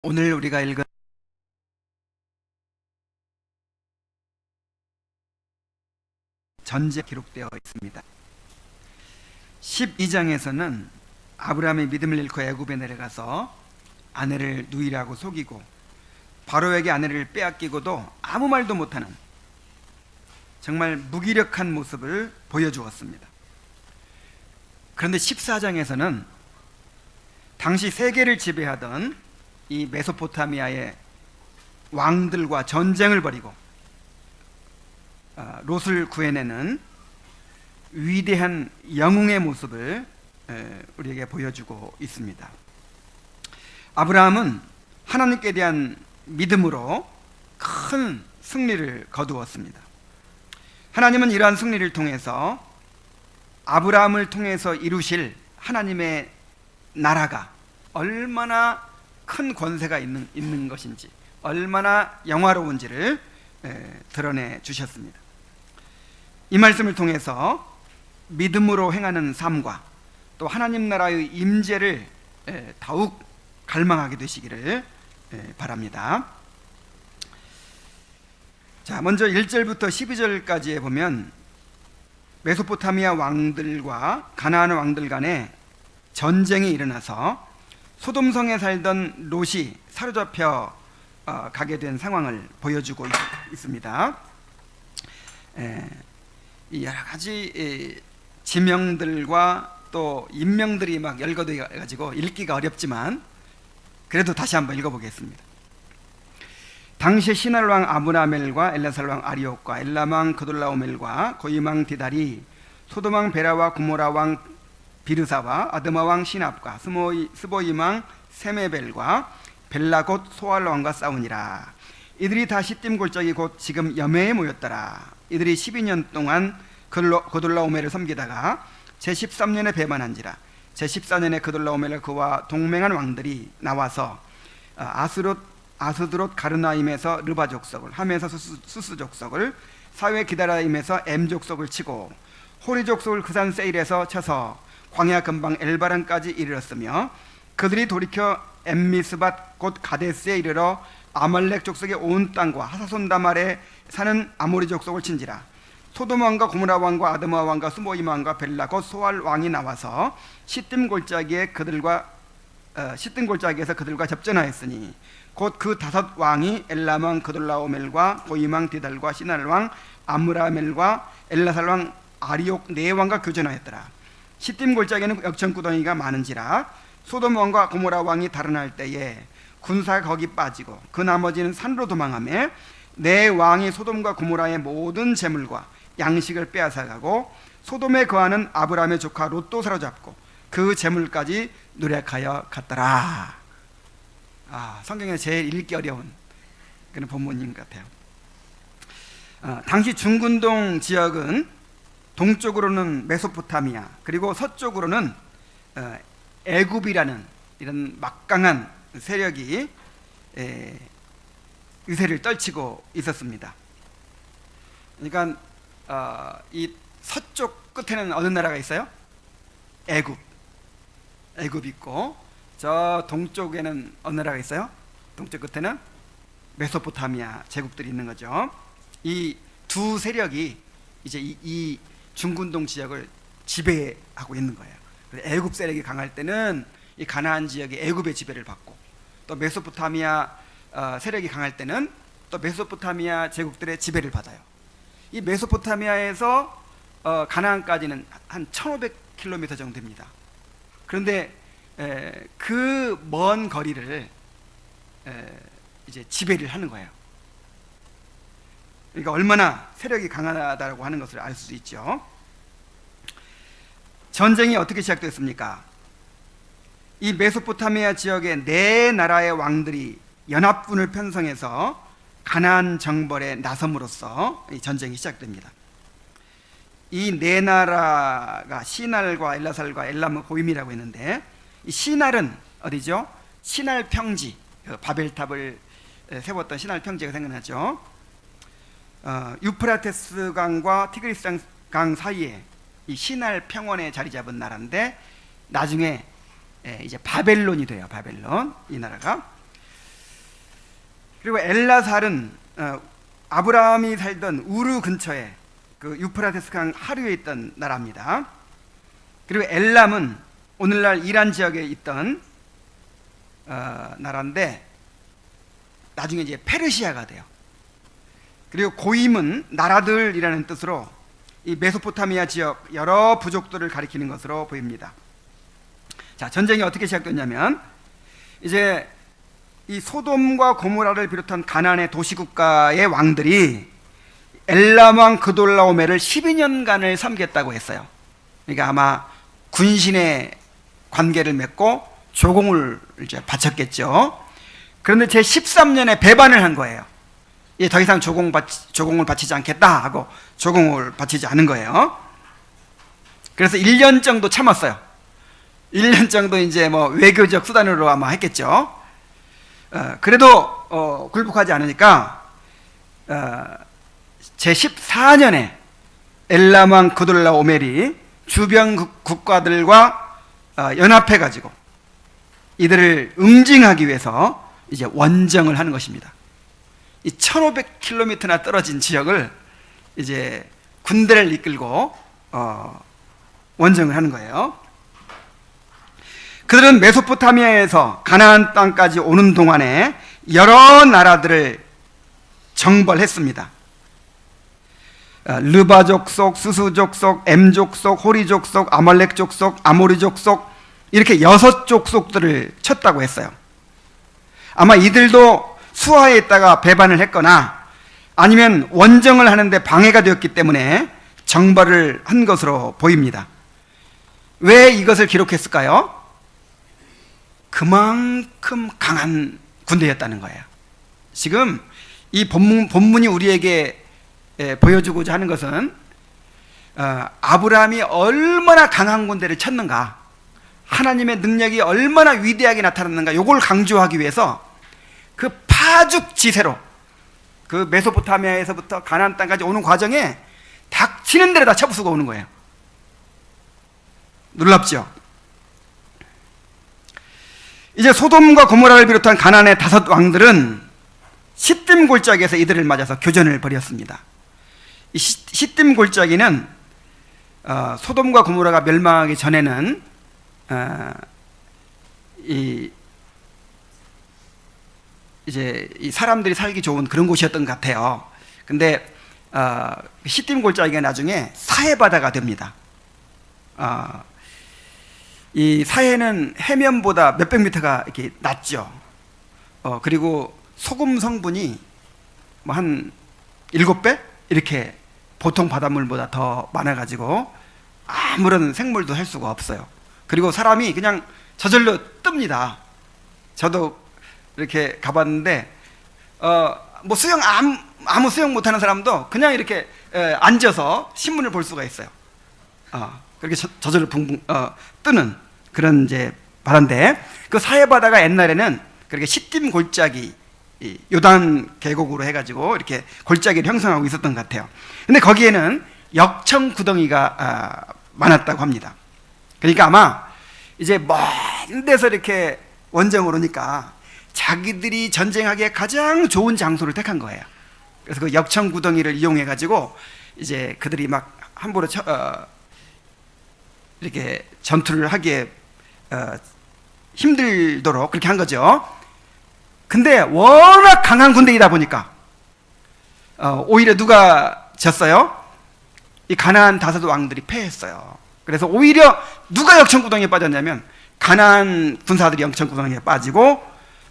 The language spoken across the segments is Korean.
오늘 우리가 읽은 전제 기록되어 있습니다. 12장에서는 아브라함이 믿음을 잃고 애굽에 내려가서 아내를 누이라고 속이고 바로에게 아내를 빼앗기고도 아무 말도 못하는 정말 무기력한 모습을 보여주었습니다. 그런데 14장에서는 당시 세계를 지배하던 이 메소포타미아의 왕들과 전쟁을 벌이고 롯을 구해내는 위대한 영웅의 모습을 우리에게 보여주고 있습니다. 아브라함은 하나님께 대한 믿음으로 큰 승리를 거두었습니다. 하나님은 이러한 승리를 통해서 아브라함을 통해서 이루실 하나님의 나라가 얼마나 큰 권세가 있는 것인지, 얼마나 영화로운지를 드러내 주셨습니다. 이 말씀을 통해서 믿음으로 행하는 삶과 또 하나님 나라의 임재를 더욱 갈망하게 되시기를 바랍니다. 자, 먼저 1절부터 12절까지에 보면 메소포타미아 왕들과 가나안 왕들 간에 전쟁이 일어나서 소돔성에 살던 롯이 사로잡혀 가게 된 상황을 보여주고 있습니다. 여러 가지 지명들과 또 인명들이 막 열거되어 가지고 읽기가 어렵지만 그래도 다시 한번 읽어보겠습니다. 당시 시날 왕 아브라멜과 엘라살 왕 아리옥과 엘람 왕 그돌라오멜과 고임 왕 디달이 소돔 왕 베라와 구모라 왕 비르사와 아드마 왕 시납과 스보임 왕 세메벨과 벨라 곧 소알 왕과 싸우니라. 이들이 다 시딤 골짜기 곧 지금 여매에 모였더라. 이들이 12년 동안 그돌라오멜을 섬기다가 제13년에 배반한지라. 제14년에 그돌라오멜과 그와 동맹한 왕들이 나와서 아스드롯 가르나임에서 르바 족속을, 함에서 수스 족속을, 사회 기다라임에서 엠 족속을 치고 호리 족속을 그 산 세일에서 쳐서 광야 근방 엘바란까지 이르렀으며 그들이 돌이켜 엠미스밭 곧 가데스에 이르러 아말렉 족속의 온 땅과 하사손 다말에 사는 아모리 족속을 친지라. 소돔 왕과 고모라 왕과 아드마 왕과 스모임 왕과 벨라 곧 소알 왕이 나와서 시딤 골짜기에서 그들과 접전하였으니 곧 그 5 왕이 엘람 왕 그돌라오멜과 고임 왕 디달과 시날 왕 아므라멜과 엘라살 왕 아리옥 4왕과 교전하였더라. 시딤 골짜기에는 역청구덩이가 많은지라. 소돔 왕과 고모라 왕이 달아날 때에 군사가 거기 빠지고 그 나머지는 산으로 도망하며 4왕이 소돔과 고모라의 모든 재물과 양식을 빼앗아가고 소돔에 거하는 아브라함의 조카 롯도 사로잡고 그 재물까지 노력하여 갔더라. 성경에 제일 읽기 어려운 그런 본문인 것 같아요. 당시 중근동 지역은 동쪽으로는 메소포타미아, 그리고 서쪽으로는 애굽이라는 이런 막강한 세력이 유세를 떨치고 있었습니다. 그러니까 이 서쪽 끝에는 어느 나라가 있어요? 애굽 있고, 저 동쪽에는 어느 나라가 있어요? 동쪽 끝에는 메소포타미아 제국들이 있는 거죠. 이 두 세력이 이제 이 중근동 지역을 지배하고 있는 거예요. 애굽 세력이 강할 때는 이 가나안 지역이 애굽의 지배를 받고, 또 메소포타미아 세력이 강할 때는 또 메소포타미아 제국들의 지배를 받아요. 이 메소포타미아에서 가나안까지는 한 1500km 정도 됩니다. 그런데 그 먼 거리를 이제 지배를 하는 거예요. 그러니까 얼마나 세력이 강하다라고 하는 것을 알 수 있죠. 전쟁이 어떻게 시작됐습니까? 이 메소포타미아 지역의 4나라의 왕들이 연합군을 편성해서 가나안 정벌에 나섬으로써 이 전쟁이 시작됩니다. 이 4나라가 시날과 엘라살과 엘람 고임이라고 했는데, 이 시날은 어디죠? 시날 평지, 바벨탑을 세웠던 시날 평지가 생각나죠. 유프라테스 강과 티그리스 강 사이에 이 시날 평원에 자리 잡은 나라인데, 나중에 이제 바벨론이 돼요. 바벨론, 이 나라가. 그리고 엘라살은 아브라함이 살던 우르 근처에 그 유프라테스 강 하류에 있던 나라입니다. 그리고 엘람은 오늘날 이란 지역에 있던 나라인데 나중에 이제 페르시아가 돼요. 그리고 고임은 나라들이라는 뜻으로 이 메소포타미아 지역 여러 부족들을 가리키는 것으로 보입니다. 자, 전쟁이 어떻게 시작됐냐면 이제 이 소돔과 고모라를 비롯한 가나안의 도시국가의 왕들이 엘람 왕 그돌라오메를 12년간을 섬겼다고 했어요. 그러니까 아마 군신의 관계를 맺고 조공을 이제 바쳤겠죠. 그런데 제 13년에 배반을 한 거예요. 예, 더 이상 조공을 바치지 않겠다 하고 조공을 바치지 않은 거예요. 그래서 1년 정도 참았어요. 1년 정도 이제 뭐 외교적 수단으로 아마 했겠죠. 그래도 굴복하지 않으니까 제 14년에 엘람 왕 그돌라오멜이 주변 국가들과 연합해 가지고 이들을 응징하기 위해서 이제 원정을 하는 것입니다. 이 1500km나 떨어진 지역을 이제 군대를 이끌고 원정을 하는 거예요. 그들은 메소포타미아에서 가나안 땅까지 오는 동안에 여러 나라들을 정벌했습니다. 르바 족속, 스스 족속, 엠 족속, 호리 족속, 아말렉 족속, 아모리 족속 이렇게 6족속들을 쳤다고 했어요. 아마 이들도 수하에 있다가 배반을 했거나 아니면 원정을 하는데 방해가 되었기 때문에 정벌을 한 것으로 보입니다. 왜 이것을 기록했을까요? 그만큼 강한 군대였다는 거예요. 지금 이 본문이 우리에게 보여주고자 하는 것은 아브라함이 얼마나 강한 군대를 쳤는가, 하나님의 능력이 얼마나 위대하게 나타났는가, 이걸 강조하기 위해서 그 파죽지세로 그 메소포타미아에서부터 가나안 땅까지 오는 과정에 닥치는 대로 다 쳐부수고 오는 거예요. 놀랍죠? 이제 소돔과 고모라를 비롯한 가나안의 5 왕들은 시딤 골짜기에서 이들을 맞아서 교전을 벌였습니다. 이 시딤 골짜기는 소돔과 고모라가 멸망하기 전에는 이제 이 사람들이 살기 좋은 그런 곳이었던 것 같아요. 근데 시딤 골짜기가 나중에 사해 바다가 됩니다. 이 사해는 해면보다 몇백 미터가 이렇게 낮죠. 그리고 소금 성분이 뭐 한 7배 이렇게 보통 바닷물보다 더 많아가지고 아무런 생물도 할 수가 없어요. 그리고 사람이 그냥 저절로 뜹니다. 저도 이렇게 가봤는데 뭐 수영 아무 수영 못하는 사람도 그냥 이렇게 앉아서 신문을 볼 수가 있어요. 그렇게 저절로 뜨는 그런 이제 바다인데, 그 사해 바다가 옛날에는 그렇게 시딤 골짜기, 요단 계곡으로 해가지고 이렇게 골짜기를 형성하고 있었던 것 같아요. 근데 거기에는 역청 구덩이가 많았다고 합니다. 그러니까 아마 이제 먼 데서 이렇게 원정을 오니까 자기들이 전쟁하기에 가장 좋은 장소를 택한 거예요. 그래서 그 역청 구덩이를 이용해 가지고 이제 그들이 막 함부로 이렇게 전투를 하기에 힘들도록 그렇게 한 거죠. 근데 워낙 강한 군대이다 보니까 오히려 누가 졌어요? 이 가나안 5 왕들이 패했어요. 그래서 오히려 누가 역청구덩이에 빠졌냐면 가나안 군사들이 역청구덩이에 빠지고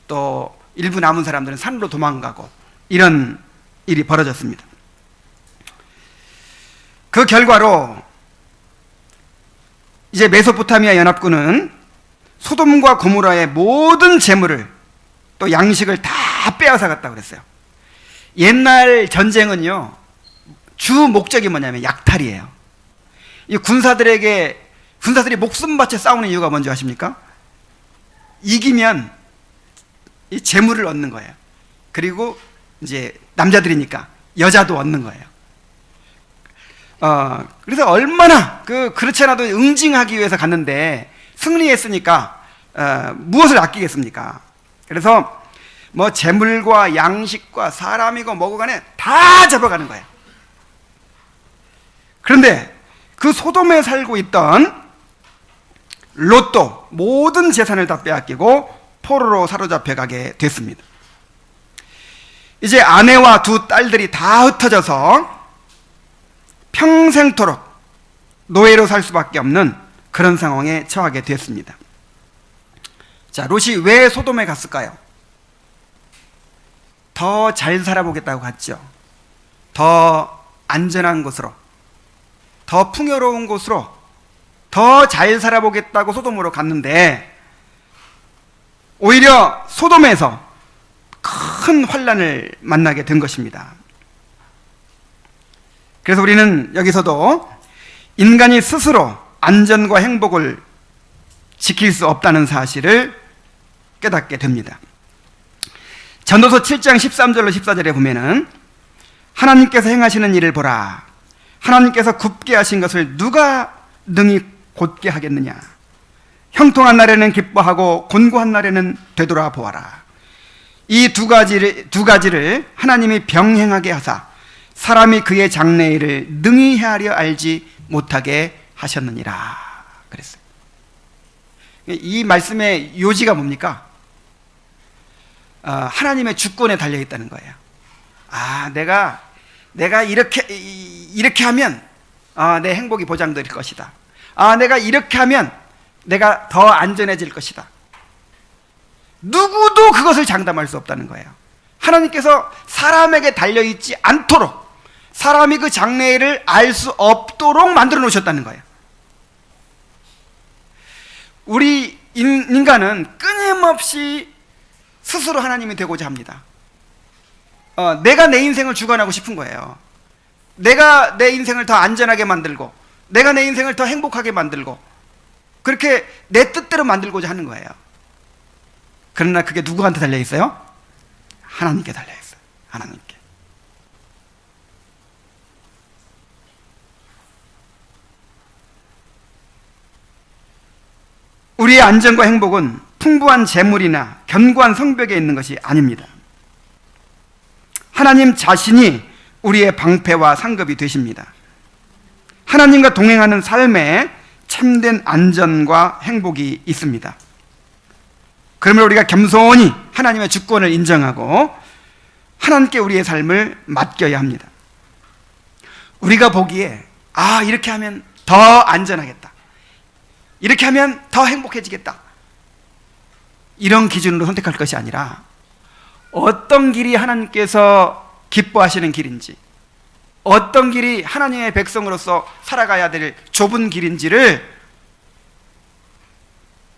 또 일부 남은 사람들은 산으로 도망가고 이런 일이 벌어졌습니다. 그 결과로 이제 메소포타미아 연합군은 소돔과 고모라의 모든 재물을 또 양식을 다 빼앗아 갔다고 그랬어요. 옛날 전쟁은요, 주 목적이 뭐냐면 약탈이에요. 이 군사들이 목숨 바쳐 싸우는 이유가 뭔지 아십니까? 이기면 이 재물을 얻는 거예요. 그리고 이제 남자들이니까 여자도 얻는 거예요. 그래서 얼마나 그렇지 않아도 응징하기 위해서 갔는데 승리했으니까 무엇을 아끼겠습니까? 그래서 뭐 재물과 양식과 사람이고 뭐고 간에 다 잡아가는 거예요. 그런데 그 소돔에 살고 있던 롯도 모든 재산을 다 빼앗기고 포로로 사로잡혀가게 됐습니다. 이제 아내와 두 딸들이 다 흩어져서 평생토록 노예로 살 수밖에 없는 그런 상황에 처하게 됐습니다. 자, 롯이 왜 소돔에 갔을까요? 더 잘 살아보겠다고 갔죠. 더 안전한 곳으로, 더 풍요로운 곳으로, 더 잘 살아보겠다고 소돔으로 갔는데 오히려 소돔에서 큰 환난을 만나게 된 것입니다. 그래서 우리는 여기서도 인간이 스스로 안전과 행복을 지킬 수 없다는 사실을 깨닫게 됩니다. 전도서 7장 13절로 14절에 보면은 하나님께서 행하시는 일을 보라. 하나님께서 굽게 하신 것을 누가 능히 곧게 하겠느냐. 형통한 날에는 기뻐하고 곤고한 날에는 되돌아 보아라. 이 두 가지를 하나님이 병행하게 하사 사람이 그의 장래일을 능히 헤아려 알지 못하게 하셨느니라 그랬어요. 이 말씀의 요지가 뭡니까? 하나님의 주권에 달려 있다는 거예요. 내가 이렇게 하면 내 행복이 보장될 것이다. 내가 이렇게 하면 내가 더 안전해질 것이다. 누구도 그것을 장담할 수 없다는 거예요. 하나님께서 사람에게 달려있지 않도록, 사람이 그 장래를 알 수 없도록 만들어 놓으셨다는 거예요. 우리 인간은 끊임없이 스스로 하나님이 되고자 합니다. 내가 내 인생을 주관하고 싶은 거예요. 내가 내 인생을 더 안전하게 만들고, 내가 내 인생을 더 행복하게 만들고, 그렇게 내 뜻대로 만들고자 하는 거예요. 그러나 그게 누구한테 달려 있어요? 하나님께 달려 있어요. 하나님께. 우리의 안전과 행복은 풍부한 재물이나 견고한 성벽에 있는 것이 아닙니다. 하나님 자신이 우리의 방패와 상급이 되십니다. 하나님과 동행하는 삶에 참된 안전과 행복이 있습니다. 그러면 우리가 겸손히 하나님의 주권을 인정하고 하나님께 우리의 삶을 맡겨야 합니다. 우리가 보기에 이렇게 하면 더 안전하겠다, 이렇게 하면 더 행복해지겠다, 이런 기준으로 선택할 것이 아니라 어떤 길이 하나님께서 기뻐하시는 길인지, 어떤 길이 하나님의 백성으로서 살아가야 될 좁은 길인지를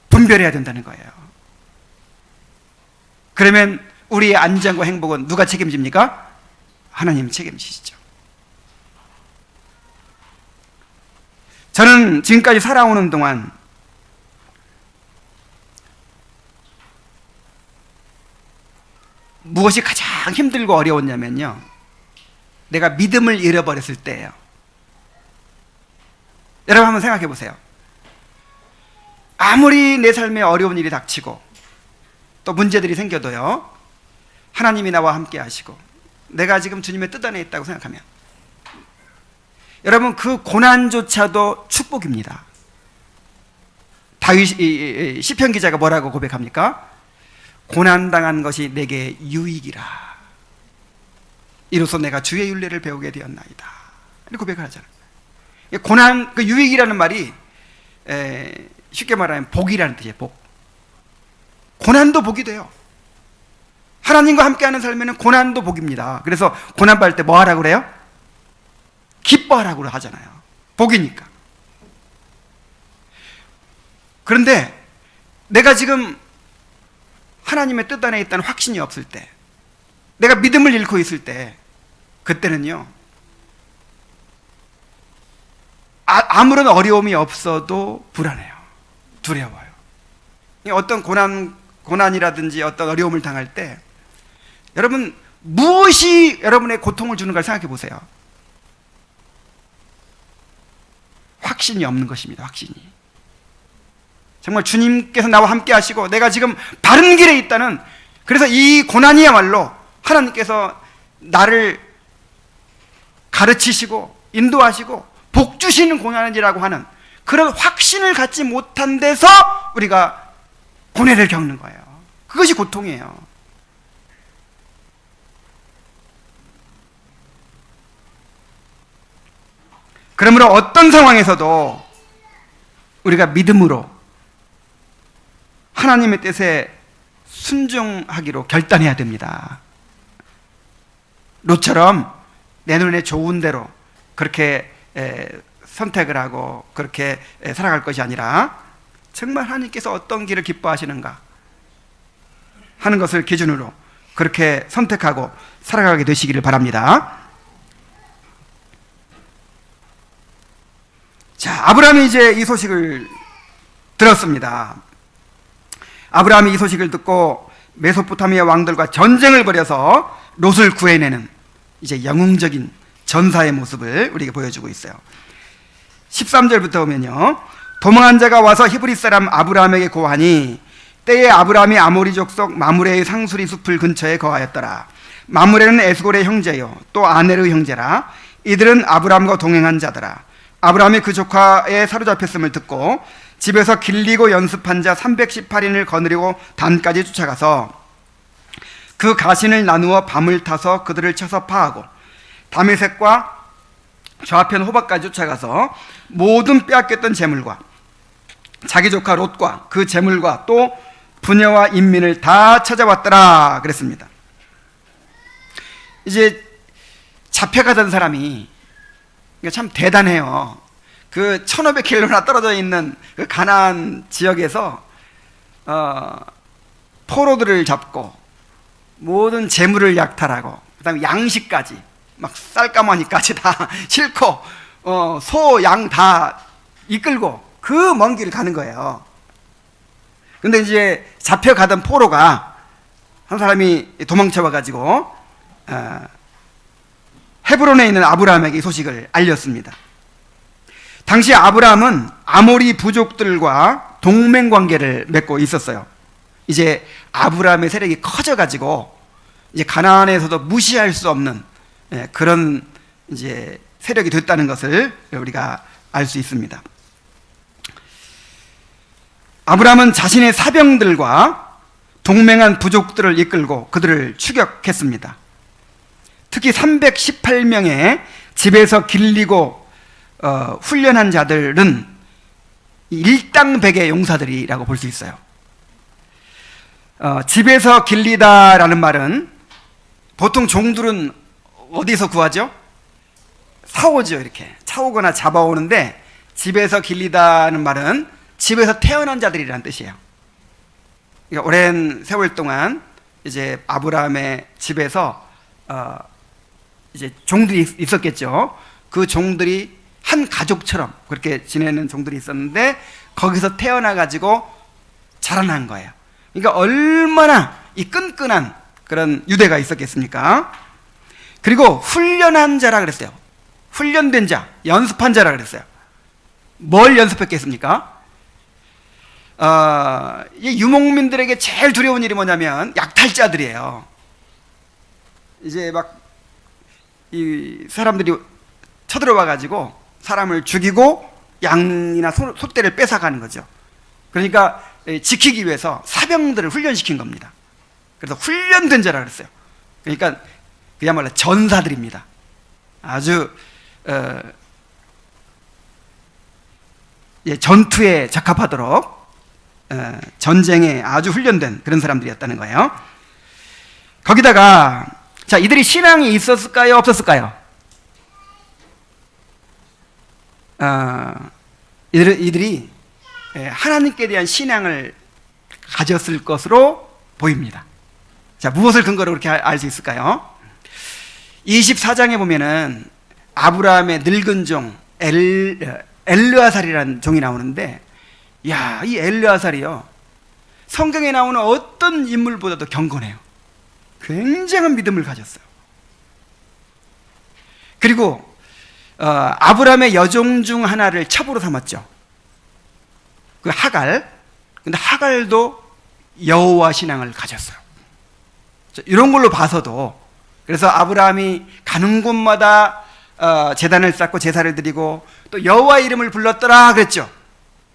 분별해야 된다는 거예요. 그러면 우리의 안전과 행복은 누가 책임집니까? 하나님 책임지시죠. 저는 지금까지 살아오는 동안 무엇이 가장 힘들고 어려웠냐면요, 내가 믿음을 잃어버렸을 때예요. 여러분 한번 생각해 보세요. 아무리 내 삶에 어려운 일이 닥치고 또 문제들이 생겨도요, 하나님이 나와 함께 하시고 내가 지금 주님의 뜻 안에 있다고 생각하면 여러분 그 고난조차도 축복입니다. 다윗 시편 기자가 뭐라고 고백합니까? 고난당한 것이 내게 유익이라. 이로써 내가 주의 율례를 배우게 되었나이다. 이렇게 고백을 하잖아요. 고난, 그 유익이라는 말이 쉽게 말하면 복이라는 뜻이에요. 복. 고난도 복이 돼요. 하나님과 함께하는 삶에는 고난도 복입니다. 그래서 고난 받을 때 뭐 하라고 그래요? 기뻐하라고 하잖아요. 복이니까. 그런데 내가 지금 하나님의 뜻 안에 있다는 확신이 없을 때, 내가 믿음을 잃고 있을 때, 그때는요, 아무런 어려움이 없어도 불안해요. 두려워요. 어떤 고난이라든지 어떤 어려움을 당할 때 여러분 무엇이 여러분의 고통을 주는 걸 생각해 보세요. 확신이 없는 것입니다. 확신이. 정말 주님께서 나와 함께 하시고 내가 지금 바른 길에 있다는 그래서 이 고난이야말로 하나님께서 나를 가르치시고 인도하시고 복 주시는 고난이라고 하는 그런 확신을 갖지 못한 데서 우리가 고뇌를 겪는 거예요. 그것이 고통이에요. 그러므로 어떤 상황에서도 우리가 믿음으로 하나님의 뜻에 순종하기로 결단해야 됩니다. 롯처럼 내 눈에 좋은 대로 그렇게 선택을 하고 그렇게 살아갈 것이 아니라 정말 하나님께서 어떤 길을 기뻐하시는가 하는 것을 기준으로 그렇게 선택하고 살아가게 되시기를 바랍니다. 자, 아브라함이 이제 이 소식을 들었습니다. 아브라함이 이 소식을 듣고 메소포타미아 왕들과 전쟁을 벌여서 롯을 구해내는 이제 영웅적인 전사의 모습을 우리에게 보여주고 있어요. 13절부터 보면요, 도망한 자가 와서 히브리 사람 아브라함에게 고하니 때에 아브라함이 아모리 족속 마므레의 상수리 숲을 근처에 거하였더라. 마므레는 에스골의 형제요 또 아넬의 형제라. 이들은 아브라함과 동행한 자더라. 아브라함이 그 조카에 사로잡혔음을 듣고 집에서 길리고 연습한 자 318인을 거느리고 단까지 쫓아가서 그 가신을 나누어 밤을 타서 그들을 쳐서 파하고 다메섹과 좌편 호박까지 쫓아가서 모든 빼앗겼던 재물과 자기 조카 롯과 그 재물과 또 부녀와 인민을 다 찾아왔더라 그랬습니다. 이제 잡혀가던 사람이 참 대단해요. 그 1500km나 떨어져 있는 그 가나안 지역에서 포로들을 잡고 모든 재물을 약탈하고 그다음에 양식까지 막 쌀가마니까지 다 싣고 소, 양 다 이끌고 그 먼 길을 가는 거예요. 근데 이제 잡혀가던 포로가 한 사람이 도망쳐 와가지고 헤브론에 있는 아브라함에게 이 소식을 알렸습니다. 당시 아브라함은 아모리 부족들과 동맹 관계를 맺고 있었어요. 이제 아브라함의 세력이 커져가지고 이제 가나안에서도 무시할 수 없는 그런 이제 세력이 됐다는 것을 우리가 알 수 있습니다. 아브라함은 자신의 사병들과 동맹한 부족들을 이끌고 그들을 추격했습니다. 특히 318명의 집에서 길리고 훈련한 자들은 일당백의 용사들이라고 볼 수 있어요. 집에서 길리다라는 말은 보통 종들은 어디서 구하죠? 사오죠. 이렇게 차오거나 잡아오는데 집에서 길리다는 말은 집에서 태어난 자들이라는 뜻이에요. 그러니까 오랜 세월 동안 이제 아브라함의 집에서 이제 종들이 있었겠죠. 그 종들이 한 가족처럼 그렇게 지내는 종들이 있었는데 거기서 태어나 가지고 자라난 거예요. 그러니까 얼마나 이 끈끈한 그런 유대가 있었겠습니까? 그리고 훈련한 자라 그랬어요. 훈련된 자, 연습한 자라 그랬어요. 뭘 연습했겠습니까? 이 유목민들에게 제일 두려운 일이 뭐냐면 약탈자들이에요. 이제 막 이 사람들이 쳐들어와 가지고 사람을 죽이고 양이나 소떼를 뺏어가는 거죠. 그러니까 지키기 위해서 사병들을 훈련시킨 겁니다. 그래서 훈련된 자라 그랬어요. 그러니까 그야말로 전사들입니다. 아주 전투에 적합하도록 전쟁에 아주 훈련된 그런 사람들이었다는 거예요. 거기다가 자, 이들이 신앙이 있었을까요? 없었을까요? 이들이 하나님께 대한 신앙을 가졌을 것으로 보입니다. 자, 무엇을 근거로 그렇게 알 수 있을까요? 24장에 보면은 아브라함의 늙은 종 엘르아살이라는 종이 나오는데, 야, 이 엘르아살이요, 성경에 나오는 어떤 인물보다도 경건해요. 굉장한 믿음을 가졌어요. 그리고 아브라함의 여종 중 하나를 첩으로 삼았죠. 그 하갈. 근데 하갈도 여호와 신앙을 가졌어요. 이런 걸로 봐서도, 그래서 아브라함이 가는 곳마다 제단을 쌓고 제사를 드리고 또 여호와 이름을 불렀더라 그랬죠.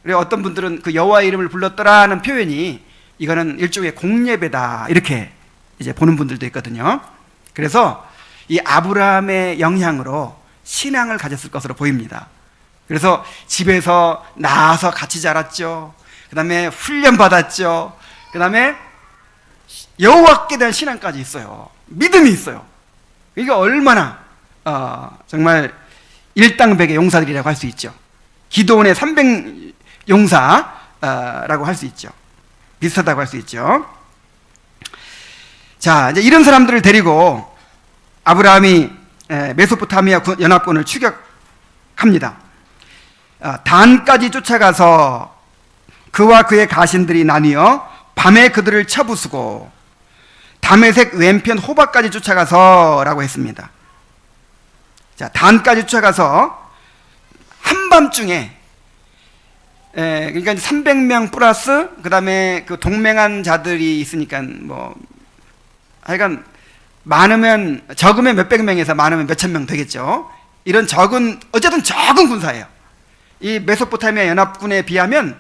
그리고 어떤 분들은 그 여호와 이름을 불렀더라 하는 표현이 이거는 일종의 공예배다 이렇게 이제 보는 분들도 있거든요. 그래서 이 아브라함의 영향으로 신앙을 가졌을 것으로 보입니다. 그래서 집에서 나와서 같이 자랐죠. 그 다음에 훈련 받았죠. 그 다음에 여호와께 대한 신앙까지 있어요. 믿음이 있어요. 이게 얼마나 정말 일당백의 용사들이라고 할 수 있죠. 기도원의 300 용사라고 할 수 있죠. 비슷하다고 할 수 있죠. 자, 이제 이런 사람들을 데리고 아브라함이 메소포타미아 연합군을 추격합니다. 단까지 쫓아가서 그와 그의 가신들이 나뉘어 밤에 그들을 쳐부수고 다메섹 왼편 호바까지 쫓아가서라고 했습니다. 자, 단까지 쫓아가서 한밤중에 그러니까 300명 플러스 그 다음에 그 동맹한 자들이 있으니까 뭐 하여간 많으면 적으면 몇백 명에서 많으면 몇천 명 되겠죠. 이런 어쨌든 적은 군사예요. 이 메소포타미아 연합군에 비하면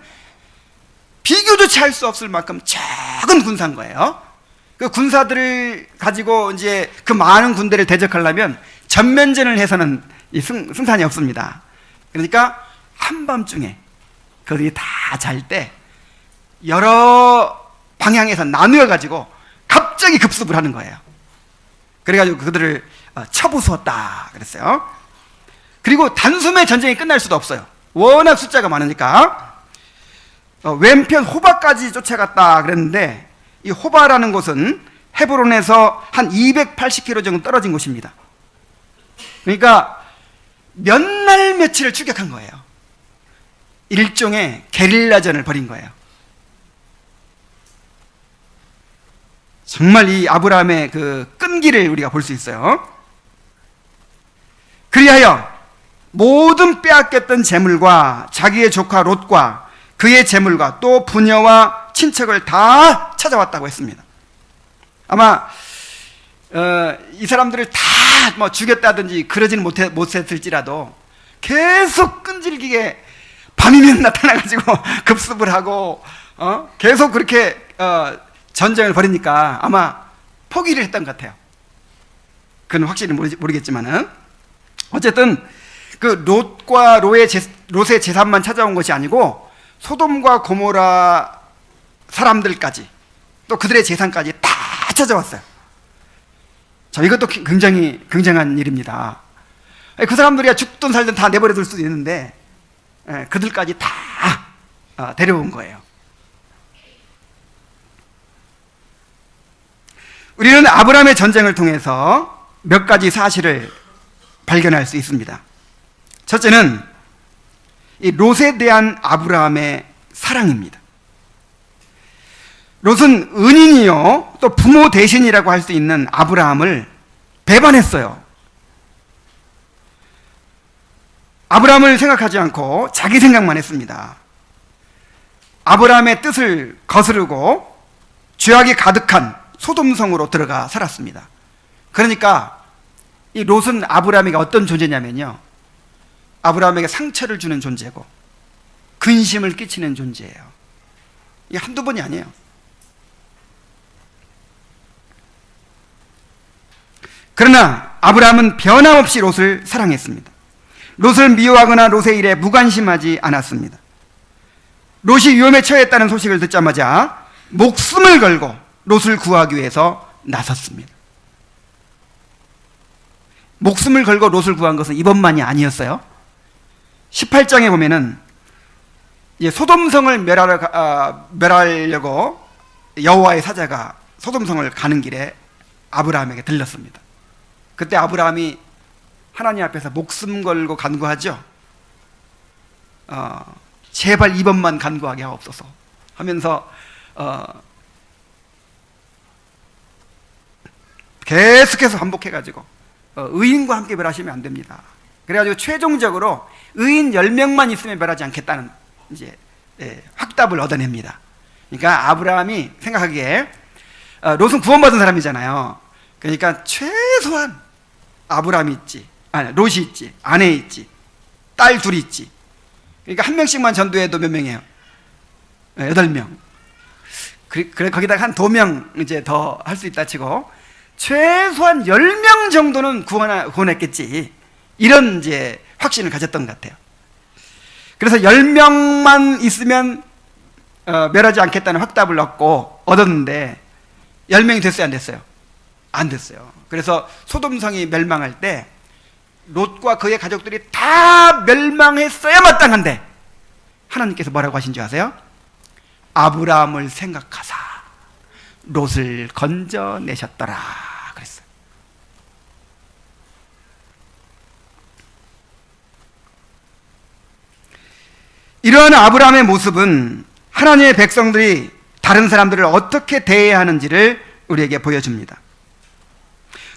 비교조차 할 수 없을 만큼 작은 군사인 거예요. 그 군사들을 가지고 이제 그 많은 군대를 대적하려면 전면전을 해서는 승산이 없습니다. 그러니까 한밤중에 그들이 다 잘 때 여러 방향에서 나누어 가지고 갑자기 급습을 하는 거예요. 그래가지고 그들을 쳐부수었다 그랬어요. 그리고 단숨에 전쟁이 끝날 수도 없어요. 워낙 숫자가 많으니까. 왼편 호바까지 쫓아갔다 그랬는데, 이 호바라는 곳은 헤브론에서 한 280km 정도 떨어진 곳입니다. 그러니까 몇 날 며칠을 추격한 거예요. 일종의 게릴라전을 벌인 거예요. 정말 이 아브라함의 그 끈기를 우리가 볼 수 있어요. 그리하여 모든 빼앗겼던 재물과 자기의 조카 롯과 그의 재물과 또 부녀와 친척을 다 찾아왔다고 했습니다. 아마 이 사람들을 다 뭐 죽였다든지 그러지는 못했을지라도 계속 끈질기게 밤이면 나타나가지고 급습을 하고 계속 그렇게 전쟁을 벌이니까 아마 포기를 했던 것 같아요. 그건 확실히 모르겠지만은 어쨌든 그 롯과 롯의 재산만 찾아온 것이 아니고 소돔과 고모라 사람들까지 또 그들의 재산까지 다 찾아왔어요. 자, 이것도 굉장히 굉장한 일입니다. 그 사람들이야 죽든 살든 다 내버려 둘 수도 있는데 그들까지 다 데려온 거예요. 우리는 아브라함의 전쟁을 통해서 몇 가지 사실을 발견할 수 있습니다. 첫째는 이 롯에 대한 아브라함의 사랑입니다. 롯은 은인이요 또 부모 대신이라고 할 수 있는 아브라함을 배반했어요. 아브라함을 생각하지 않고 자기 생각만 했습니다. 아브라함의 뜻을 거스르고 죄악이 가득한 소돔성으로 들어가 살았습니다. 그러니까 이 롯은 아브라함에게 어떤 존재냐면요, 아브라함에게 상처를 주는 존재고 근심을 끼치는 존재예요. 이게 한두 번이 아니에요. 그러나 아브라함은 변함없이 롯을 사랑했습니다. 롯을 미워하거나 롯의 일에 무관심하지 않았습니다. 롯이 위험에 처했다는 소식을 듣자마자 목숨을 걸고 롯을 구하기 위해서 나섰습니다. 목숨을 걸고 롯을 구한 것은 이번만이 아니었어요. 18장에 보면은 이제 소돔성을 멸하려고 여호와의 사자가 소돔성을 가는 길에 아브라함에게 들렸습니다. 그때 아브라함이 하나님 앞에서 목숨 걸고 간구하죠. 제발 이번만 간구하게 하옵소서 하면서 계속해서 반복해가지고 의인과 함께 멸하시면 안 됩니다. 그래가지고 최종적으로 의인 10명만 있으면 멸하지 않겠다는 이제 확답을 얻어냅니다. 그러니까 아브라함이 생각하기에 롯은 구원받은 사람이잖아요. 그러니까 최소한 아브라함이 있지, 아니 롯이 있지, 아내 있지, 딸 둘이 있지. 그러니까 한 명씩만 전도해도 몇 명이에요? 8명. 그래 거기다가 한 2명 이제 더 할 수 있다 치고 최소한 10명 정도는 구원했겠지. 이런 이제 확신을 가졌던 것 같아요. 그래서 10명만 있으면 멸하지 않겠다는 확답을 얻었는데 10명이 됐어요, 안 됐어요? 안 됐어요. 그래서 소돔성이 멸망할 때 롯과 그의 가족들이 다 멸망했어야 마땅한데 하나님께서 뭐라고 하신 줄 아세요? 아브라함을 생각하사 롯을 건져내셨더라 그랬어요. 이러한 아브라함의 모습은 하나님의 백성들이 다른 사람들을 어떻게 대해야 하는지를 우리에게 보여줍니다.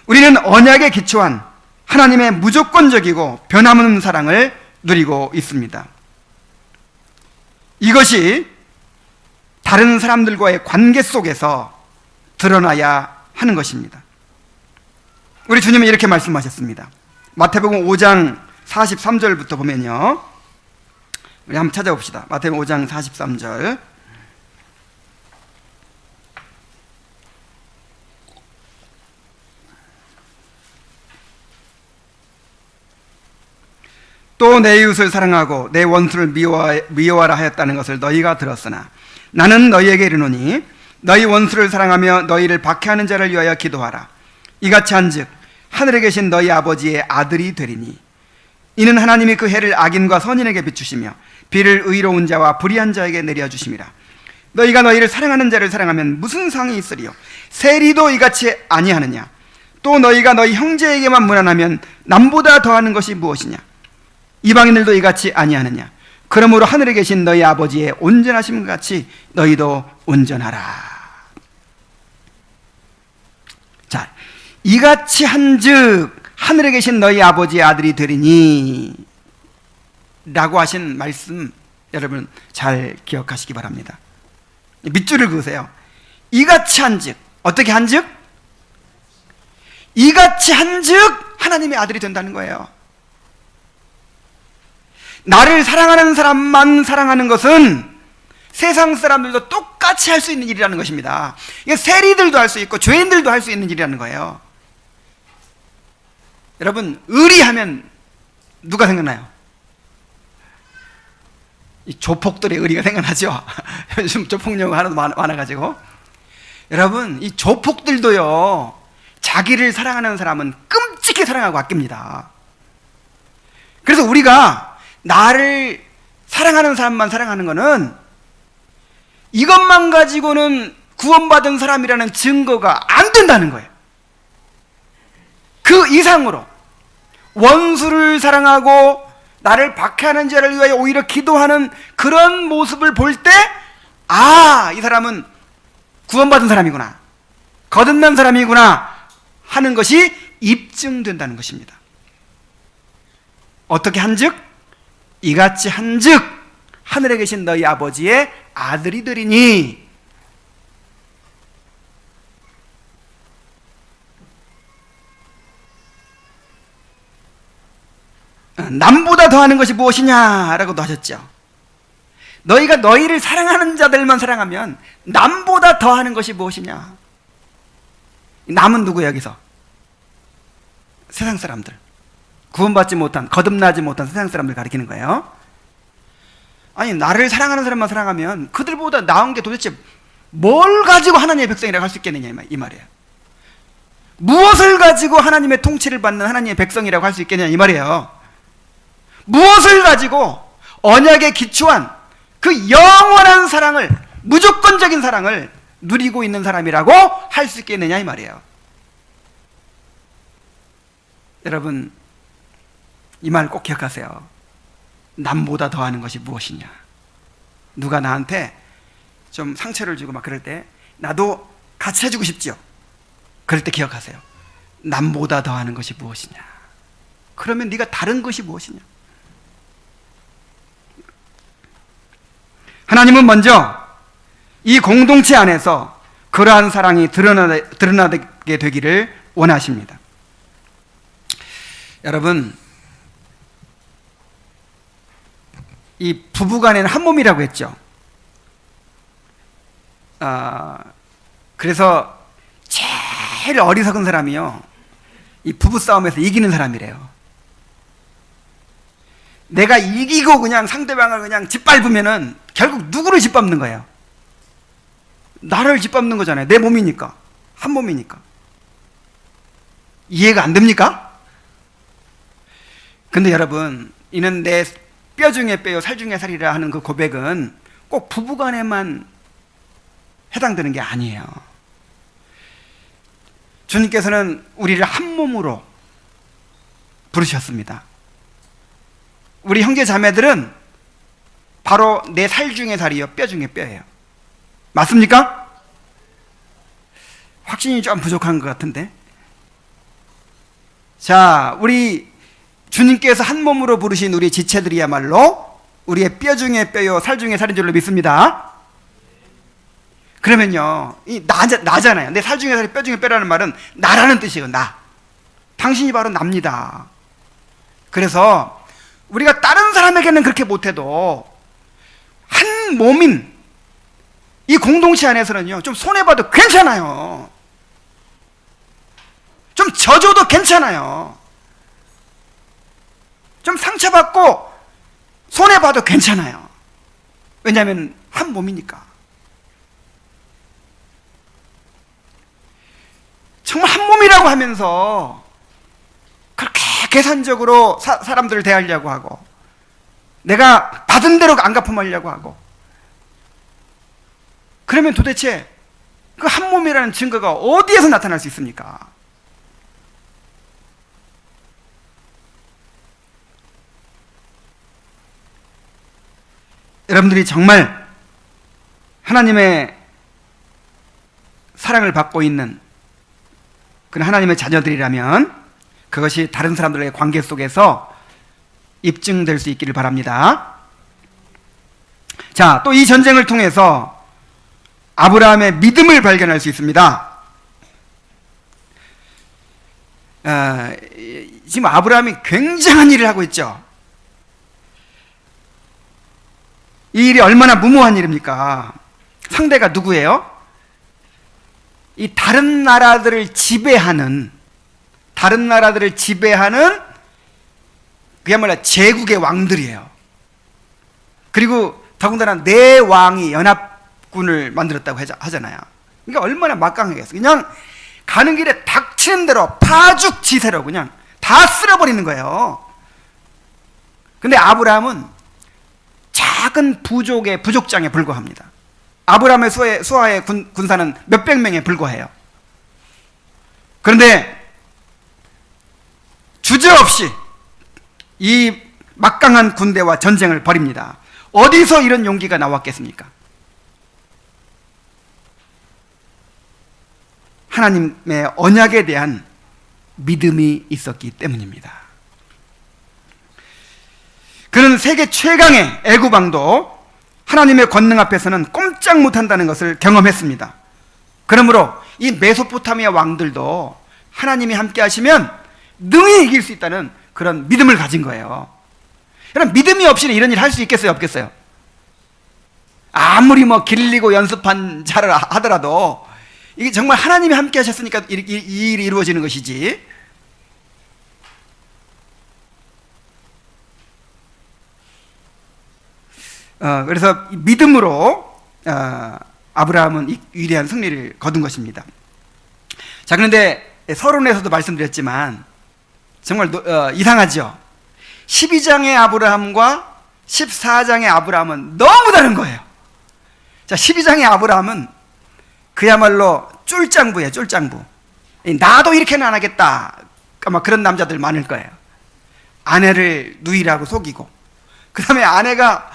우리는 언약에 기초한 하나님의 무조건적이고 변함없는 사랑을 누리고 있습니다. 이것이 다른 사람들과의 관계 속에서 드러나야 하는 것입니다. 우리 주님은 이렇게 말씀하셨습니다. 마태복음 5장 43절부터 보면요, 우리 한번 찾아봅시다. 마태복음 5장 43절. 또 내 이웃을 사랑하고 내 원수를 미워하라 하였다는 것을 너희가 들었으나 나는 너희에게 이르노니 너희 원수를 사랑하며 너희를 박해하는 자를 위하여 기도하라. 이같이 한즉 하늘에 계신 너희 아버지의 아들이 되리니 이는 하나님이 그 해를 악인과 선인에게 비추시며 비를 의로운 자와 불의한 자에게 내려주심이라. 너희가 너희를 사랑하는 자를 사랑하면 무슨 상이 있으리요? 세리도 이같이 아니하느냐? 또 너희가 너희 형제에게만 무난하면 남보다 더하는 것이 무엇이냐? 이방인들도 이같이 아니하느냐? 그러므로 하늘에 계신 너희 아버지의 온전하심 같이 너희도 온전하라. 자, 이같이 한즉 하늘에 계신 너희 아버지의 아들이 되리니 라고 하신 말씀 여러분 잘 기억하시기 바랍니다. 밑줄을 그으세요. 이같이 한즉, 어떻게 한즉? 이같이 한즉 하나님의 아들이 된다는 거예요. 나를 사랑하는 사람만 사랑하는 것은 세상 사람들도 똑같이 할 수 있는 일이라는 것입니다. 이게 세리들도 할 수 있고 죄인들도 할 수 있는 일이라는 거예요. 여러분, 의리하면 누가 생각나요? 이 조폭들의 의리가 생각나죠? 요즘 조폭 용어 하나도 많아가지고. 여러분, 이 조폭들도요, 자기를 사랑하는 사람은 끔찍히 사랑하고 아낍니다. 그래서 우리가 나를 사랑하는 사람만 사랑하는 것은 이것만 가지고는 구원받은 사람이라는 증거가 안 된다는 거예요. 그 이상으로 원수를 사랑하고 나를 박해하는 자를 위하여 오히려 기도하는 그런 모습을 볼 때, 아, 이 사람은 구원받은 사람이구나, 거듭난 사람이구나 하는 것이 입증된다는 것입니다. 어떻게 한즉? 이같이 한즉 하늘에 계신 너희 아버지의 아들이 되리니. 남보다 더하는 것이 무엇이냐라고도 하셨죠. 너희가 너희를 사랑하는 자들만 사랑하면 남보다 더하는 것이 무엇이냐. 남은 누구예요? 여기서 세상 사람들, 구원받지 못한, 거듭나지 못한 세상 사람들 가리키는 거예요. 아니, 나를 사랑하는 사람만 사랑하면 그들보다 나은 게 도대체 뭘 가지고 하나님의 백성이라고 할 수 있겠느냐 이 말이에요. 무엇을 가지고 하나님의 통치를 받는 하나님의 백성이라고 할 수 있겠느냐 이 말이에요. 무엇을 가지고 언약에 기초한 그 영원한 사랑을, 무조건적인 사랑을 누리고 있는 사람이라고 할 수 있겠느냐 이 말이에요. 여러분, 이 말 꼭 기억하세요. 남보다 더하는 것이 무엇이냐. 누가 나한테 좀 상처를 주고 막 그럴 때 나도 같이 해주고 싶죠. 그럴 때 기억하세요. 남보다 더하는 것이 무엇이냐. 그러면 네가 다른 것이 무엇이냐. 하나님은 먼저 이 공동체 안에서 그러한 사랑이 드러나게 되기를 원하십니다. 여러분, 이 부부간에는 한 몸이라고 했죠. 그래서 제일 어리석은 사람이요, 이 부부싸움에서 이기는 사람이래요. 내가 이기고 그냥 상대방을 그냥 짓밟으면은 결국 누구를 짓밟는 거예요? 나를 짓밟는 거잖아요. 내 몸이니까. 한 몸이니까. 이해가 안 됩니까? 근데 여러분, 이는 내 뼈 중에 뼈요 살 중에 살이라 하는 그 고백은 꼭 부부간에만 해당되는 게 아니에요. 주님께서는 우리를 한 몸으로 부르셨습니다. 우리 형제 자매들은 바로 내 살 중에 살이요 뼈 중에 뼈예요. 맞습니까? 확신이 좀 부족한 것 같은데. 자, 우리 주님께서 한 몸으로 부르신 우리 지체들이야말로 우리의 뼈 중에 뼈요 살 중에 살인 줄로 믿습니다. 그러면요, 이 나잖아요. 내 살 중에 살이 뼈 중에 뼈라는 말은 나라는 뜻이에요. 나. 당신이 바로 납니다. 그래서 우리가 다른 사람에게는 그렇게 못해도 한 몸인 이 공동체 안에서는요, 좀 손해봐도 괜찮아요. 좀 져줘도 괜찮아요. 좀 상처받고 손해봐도 괜찮아요. 왜냐하면 한 몸이니까. 정말 한 몸이라고 하면서 그렇게 계산적으로 사람들을 대하려고 하고, 내가 받은 대로 안 갚음하려고 하고, 그러면 도대체 그 한 몸이라는 증거가 어디에서 나타날 수 있습니까? 여러분들이 정말 하나님의 사랑을 받고 있는 그런 하나님의 자녀들이라면 그것이 다른 사람들의 관계 속에서 입증될 수 있기를 바랍니다. 자, 또 이 전쟁을 통해서 아브라함의 믿음을 발견할 수 있습니다. 지금 아브라함이 굉장한 일을 하고 있죠. 이 일이 얼마나 무모한 일입니까? 상대가 누구예요? 이 다른 나라들을 지배하는 그야말로 제국의 왕들이에요. 그리고 더군다나 네 왕이 연합군을 만들었다고 하잖아요. 그러니까 얼마나 막강하겠어요. 그냥 가는 길에 닥치는 대로 파죽지세로 그냥 다 쓸어버리는 거예요. 근데 아브라함은 작은 부족장에 불과합니다. 아브라함의 수하의 군사는 몇백 명에 불과해요. 그런데 주저없이 이 막강한 군대와 전쟁을 벌입니다. 어디서 이런 용기가 나왔겠습니까? 하나님의 언약에 대한 믿음이 있었기 때문입니다. 그는 세계 최강의 애굽 왕도 하나님의 권능 앞에서는 꼼짝 못한다는 것을 경험했습니다. 그러므로 이 메소포타미아 왕들도 하나님이 함께 하시면 능히 이길 수 있다는 그런 믿음을 가진 거예요. 여러분, 믿음이 없이는 이런 일 할 수 있겠어요, 없겠어요? 아무리 길리고 연습한 자를 하더라도 이게 정말 하나님이 함께 하셨으니까 이 일이 이루어지는 것이지. 그래서 믿음으로 아브라함은 이 위대한 승리를 거둔 것입니다. 자, 그런데 서론에서도 말씀드렸지만 정말 이상하죠. 12장의 아브라함과 14장의 아브라함은 너무 다른 거예요. 자, 12장의 아브라함은 그야말로 쫄짱부예요, 쫄짱부. 나도 이렇게는 안 하겠다. 아마 그런 남자들 많을 거예요. 아내를 누이라고 속이고, 그 다음에 아내가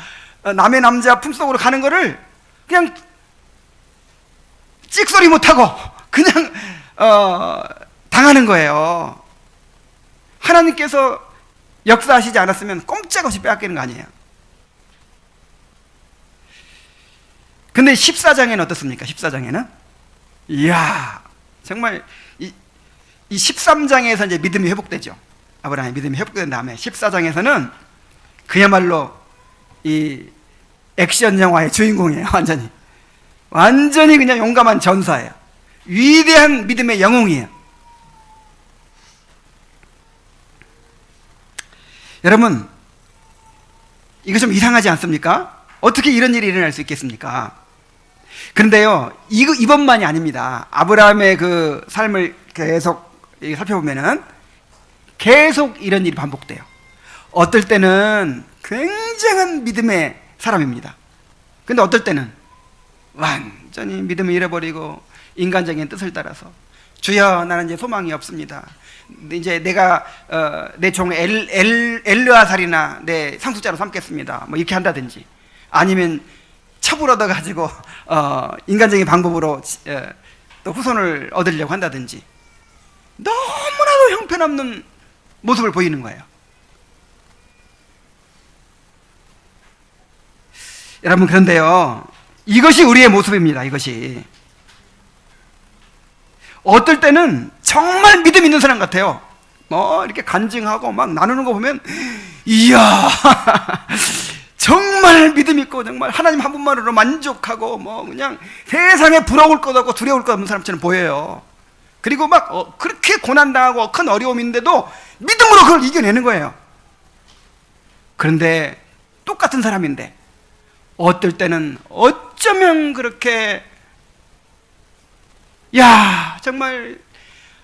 남의 남자 품속으로 가는 거를 그냥 찍소리 못하고 그냥 당하는 거예요. 하나님께서 역사하시지 않았으면 꼼짝없이 빼앗기는 거 아니에요. 근데 14장에는 어떻습니까? 14장에는 이야, 정말 이 13장에서 이제 믿음이 회복되죠. 아브라함의 믿음이 회복된 다음에 14장에서는 그야말로 이 액션 영화의 주인공이에요. 완전히 그냥 용감한 전사예요. 위대한 믿음의 영웅이에요. 여러분, 이거 좀 이상하지 않습니까? 어떻게 이런 일이 일어날 수 있겠습니까? 그런데요, 이번만이 아닙니다. 아브라함의 그 삶을 계속 살펴보면은 계속 이런 일이 반복돼요. 어떨 때는 굉장한 믿음의 사람입니다. 근데 어떨 때는 완전히 믿음을 잃어버리고 인간적인 뜻을 따라서 주여, 나는 이제 소망이 없습니다. 이제 내가 내 종 엘르아살이나 내 상속자로 삼겠습니다. 뭐 이렇게 한다든지, 아니면 첩을 얻어가지고 인간적인 방법으로 또 후손을 얻으려고 한다든지, 너무나도 형편없는 모습을 보이는 거예요. 여러분, 그런데요, 이것이 우리의 모습입니다. 이것이 어떨 때는 정말 믿음 있는 사람 같아요. 뭐 이렇게 간증하고 막 나누는 거 보면, 이야 정말 믿음 있고 정말 하나님 한 분만으로 만족하고 뭐 그냥 세상에 부러울 것 없고 두려울 것 없는 사람처럼 보여요. 그리고 막 그렇게 고난당하고 큰 어려움인데도 믿음으로 그걸 이겨내는 거예요. 그런데 똑같은 사람인데 어떨 때는 어쩌면 그렇게, 야 정말,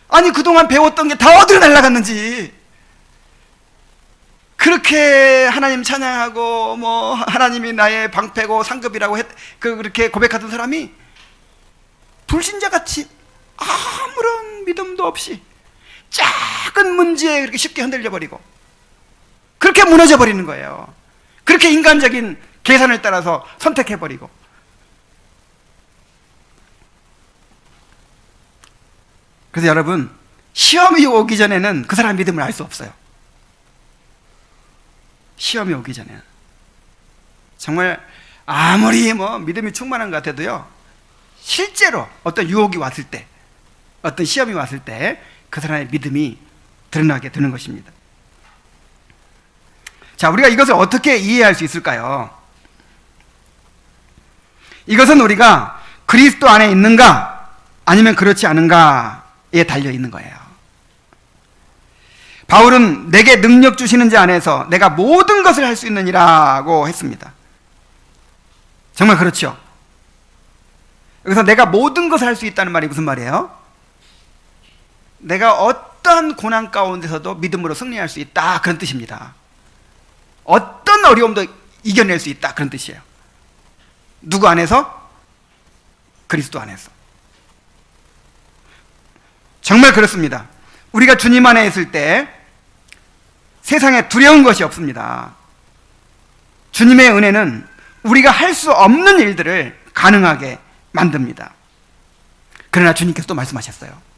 아니 그동안 배웠던 게 다 어디로 날아갔는지, 그렇게 하나님 찬양하고 뭐 하나님이 나의 방패고 상급이라고 그렇게 고백하던 사람이 불신자같이 아무런 믿음도 없이 작은 문제에 그렇게 쉽게 흔들려 버리고 그렇게 무너져 버리는 거예요. 그렇게 인간적인 계산을 따라서 선택해 버리고. 그래서 여러분, 시험이 오기 전에는 그 사람 믿음을 알 수 없어요. 시험이 오기 전에는 정말 아무리 뭐 믿음이 충만한 것 같아도요, 실제로 어떤 유혹이 왔을 때, 어떤 시험이 왔을 때 그 사람의 믿음이 드러나게 되는 것입니다. 자, 우리가 이것을 어떻게 이해할 수 있을까요? 이것은 우리가 그리스도 안에 있는가 아니면 그렇지 않은가에 달려 있는 거예요. 바울은 내게 능력 주시는 자 안에서 내가 모든 것을 할 수 있느니라고 했습니다. 정말 그렇죠. 여기서 내가 모든 것을 할 수 있다는 말이 무슨 말이에요? 내가 어떠한 고난 가운데서도 믿음으로 승리할 수 있다, 그런 뜻입니다. 어떤 어려움도 이겨낼 수 있다, 그런 뜻이에요. 누구 안에서? 그리스도 안에서. 정말 그렇습니다. 우리가 주님 안에 있을 때 세상에 두려운 것이 없습니다. 주님의 은혜는 우리가 할 수 없는 일들을 가능하게 만듭니다. 그러나 주님께서 또 말씀하셨어요.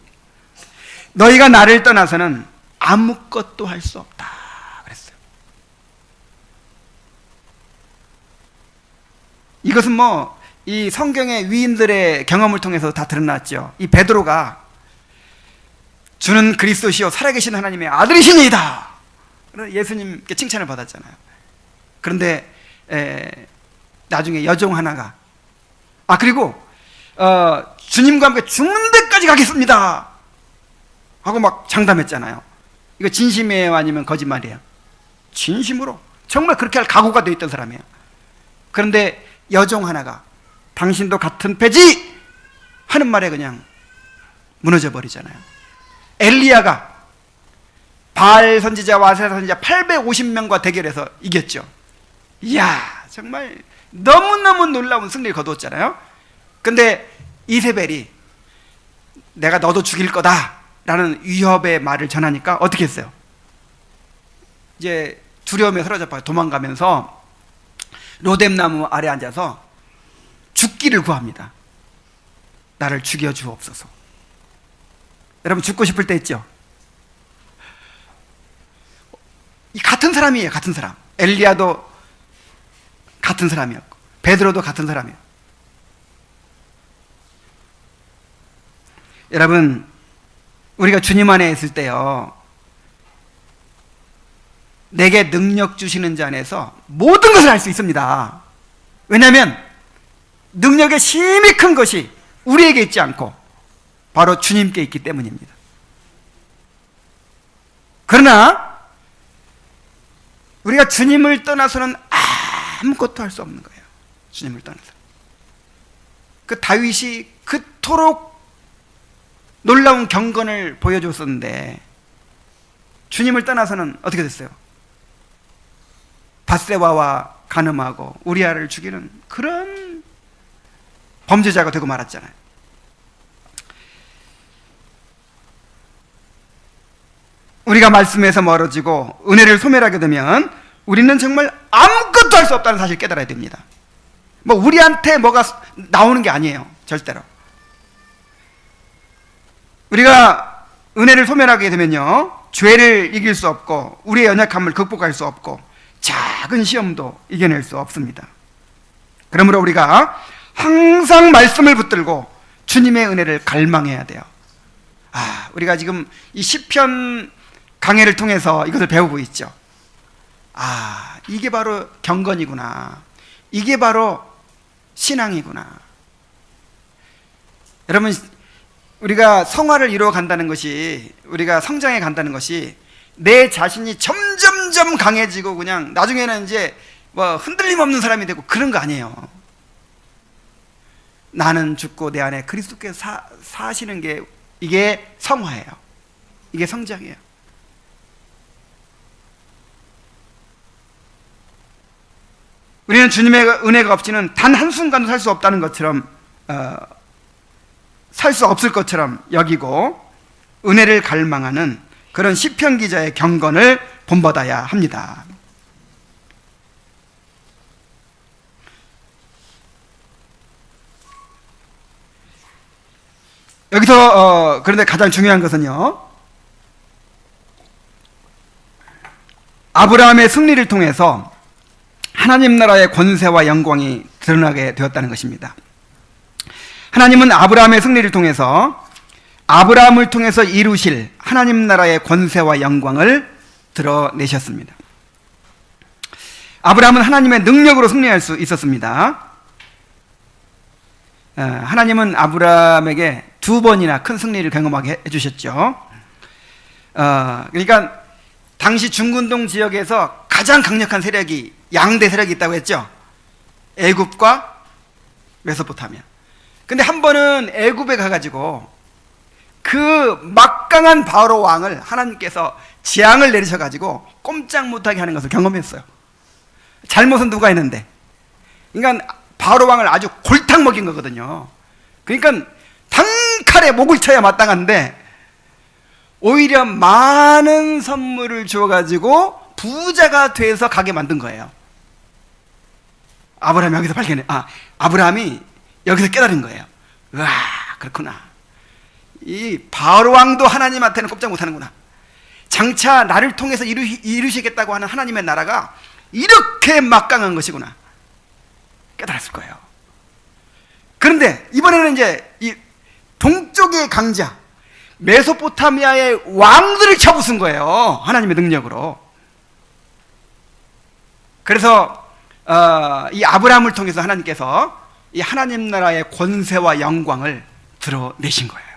너희가 나를 떠나서는 아무것도 할 수 없다 그랬어요. 이것은 뭐 이 성경의 위인들의 경험을 통해서 다 드러났죠. 이 베드로가 주는 그리스도시요 살아계신 하나님의 아들이시니이다, 예수님께 칭찬을 받았잖아요. 그런데 나중에 여종 하나가 그리고 주님과 함께 죽는 데까지 가겠습니다 하고 막 장담했잖아요. 이거 진심이에요 아니면 거짓말이에요? 진심으로 정말 그렇게 할 각오가 되어 있던 사람이에요. 그런데 여종 하나가 당신도 같은 패지 하는 말에 그냥 무너져 버리잖아요. 엘리야가 바알 선지자와 아세라 선지자 850명과 대결해서 이겼죠. 이야, 정말 너무너무 놀라운 승리를 거두었잖아요. 근데 이세벨이 내가 너도 죽일 거다 라는 위협의 말을 전하니까 어떻게 했어요? 이제 두려움에 사로잡아 도망가면서 로뎀나무 아래 앉아서 죽기를 구합니다. 나를 죽여 주옵소서. 여러분, 죽고 싶을 때 있죠? 이 같은 사람이에요. 같은 사람. 엘리야도 같은 사람이었고 베드로도 같은 사람이에요. 여러분, 우리가 주님 안에 있을 때요, 내게 능력 주시는 자 안에서 모든 것을 할 수 있습니다. 왜냐하면 능력의 힘이 큰 것이 우리에게 있지 않고 바로 주님께 있기 때문입니다. 그러나 우리가 주님을 떠나서는 아무것도 할 수 없는 거예요. 주님을 떠나서. 그 다윗이 그토록 놀라운 경건을 보여줬었는데 주님을 떠나서는 어떻게 됐어요? 밧세바와 간음하고 우리아를 죽이는 그런 범죄자가 되고 말았잖아요. 우리가 말씀에서 멀어지고 은혜를 소멸하게 되면 우리는 정말 아무것도 할 수 없다는 사실을 깨달아야 됩니다. 뭐 우리한테 뭐가 나오는 게 아니에요. 절대로. 우리가 은혜를 소멸하게 되면요, 죄를 이길 수 없고 우리의 연약함을 극복할 수 없고 작은 시험도 이겨낼 수 없습니다. 그러므로 우리가 항상 말씀을 붙들고 주님의 은혜를 갈망해야 돼요. 우리가 지금 이 시편 강해를 통해서 이것을 배우고 있죠. 이게 바로 경건이구나. 이게 바로 신앙이구나. 여러분, 우리가 성화를 이루어 간다는 것이, 우리가 성장해 간다는 것이 내 자신이 점점점 강해지고 그냥 나중에는 이제 뭐 흔들림 없는 사람이 되고 그런 거 아니에요. 나는 죽고 내 안에 그리스도께서 사시는 게, 이게 성화예요. 이게 성장이에요. 우리는 주님의 은혜가 없이는 단 한순간도 살 수 없다는 것처럼, 살 수 없을 것처럼 여기고 은혜를 갈망하는 그런 시편 기자의 경건을 본받아야 합니다. 여기서 그런데 가장 중요한 것은요, 아브라함의 승리를 통해서 하나님 나라의 권세와 영광이 드러나게 되었다는 것입니다. 하나님은 아브라함의 승리를 통해서 아브라함을 통해서 이루실 하나님 나라의 권세와 영광을 드러내셨습니다. 아브라함은 하나님의 능력으로 승리할 수 있었습니다. 하나님은 아브라함에게 2번이나 큰 승리를 경험하게 해주셨죠. 그러니까 당시 중근동 지역에서 가장 강력한 세력이, 양대 세력이 있다고 했죠. 애굽과 메소포타미아. 근데 한 번은 애굽에 가가지고 그 막강한 바로 왕을 하나님께서 재앙을 내리셔가지고 꼼짝 못하게 하는 것을 경험했어요. 잘못은 누가 했는데? 그러니까 바로 왕을 아주 골탕 먹인 거거든요. 그러니까 단칼에 목을 쳐야 마땅한데 오히려 많은 선물을 주어가지고 부자가 돼서 가게 만든 거예요. 아브라함이 여기서 아브라함이 여기서 깨달은 거예요. 와, 그렇구나. 이 바로 왕도 하나님한테는 꼼짝 못하는구나. 장차 나를 통해서 이루시겠다고 하는 하나님의 나라가 이렇게 막강한 것이구나. 깨달았을 거예요. 그런데 이번에는 이제 이 동쪽의 강자 메소포타미아의 왕들을 쳐부순 거예요. 하나님의 능력으로. 그래서 이 아브라함을 통해서 하나님께서 이 하나님 나라의 권세와 영광을 드러내신 거예요.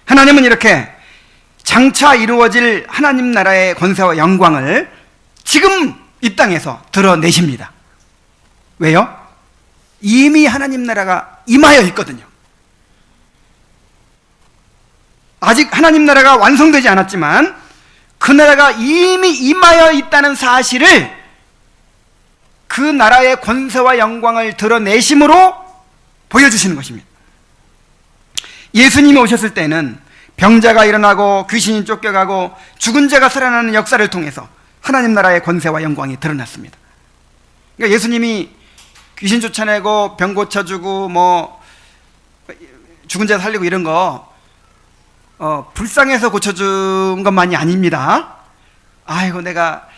하나님은 이렇게 장차 이루어질 하나님 나라의 권세와 영광을 지금 이 땅에서 드러내십니다. 왜요? 이미 하나님 나라가 임하여 있거든요. 아직 하나님 나라가 완성되지 않았지만 그 나라가 이미 임하여 있다는 사실을 그 나라의 권세와 영광을 드러내심으로 보여주시는 것입니다. 예수님이 오셨을 때는 병자가 일어나고 귀신이 쫓겨가고 죽은 자가 살아나는 역사를 통해서 하나님 나라의 권세와 영광이 드러났습니다. 그러니까 예수님이 귀신 쫓아내고 병 고쳐주고 뭐 죽은 자 살리고 이런 거 불쌍해서 고쳐준 것만이 아닙니다. 아이고, 내가